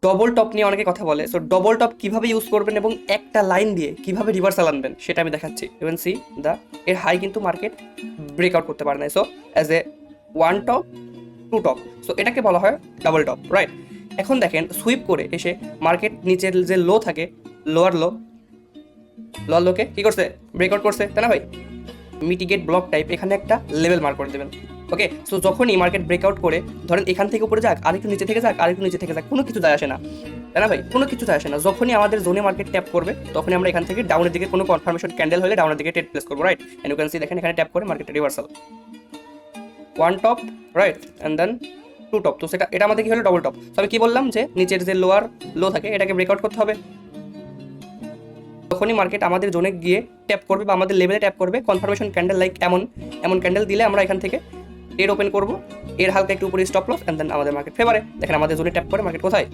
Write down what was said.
Double top নিয়ে অনেকে কথা বলে। সো ডবল টপ কিভাবে ইউজ করবেন এবং একটা লাইন দিয়ে কিভাবে রিভার্সাল আনবেন সেটা আমি দেখাচ্ছি। ইভেন সি দা এর হাই কিন্তু মার্কেট ব্রেকআউট করতে পারে না। So as a one top, two top, so এটাকে বলা হয় ডাবল টপ, রাইট? এখন দেখেন সুইপ করে এসে মার্কেট নিচের যে লো থাকে, লোয়ার লো, লোয়ার লোকে কি করছে, ব্রেকআউট করছে, তাই না ভাই? মিটিগেট ব্লক টাইপ এখানে একটা লেভেল মার্ক করে দেবেন। ওকে, সো যখনই মার্কেট ব্রেকআউট করে ধরেন এখান থেকে উপরে যাক, আরেকটু নিচে থেকে যাক, আরেকটু নিচে থেকে যাক, কোনো কিছু যায় আসে না, তাই না ভাই? কোনো কিছু যায় আসে না। যখনই আমাদের জোনে মার্কেট ট্যাপ করবে তখনই আমরা এখান থেকে ডাউনের দিকে কোনো কনফার্মেশন ক্যান্ডেল হলে ডাউনের দিকে ট্রেড প্লেস করবো, right? And you can see দেখেন এখানে ট্যাপ করে market reversal, one top, right, and then two top. তো সেটা এটা আমাদের কি হলো, ডবল টপ। তো আমি কি বললাম যে নিচের যে লোয়ার লো থাকে এটাকে ব্রেকআউট করতে হবে। তখনই মার্কেট আমাদের জোনে গিয়ে ট্যাপ করবে বা আমাদের লেভেলে ট্যাপ করবে, কনফার্মেশন ক্যান্ডেল লাইক এমন এমন ক্যান্ডেল দিলে আমরা এখান থেকে ট্রেড ওপেন করবো, এর হালকা একটু উপরে স্টপ লস, এন্ড দেন আমাদের মার্কেট ফেভারে। দেখেন আমাদের জোনে ট্যাপ করে মার্কেট কোথায়,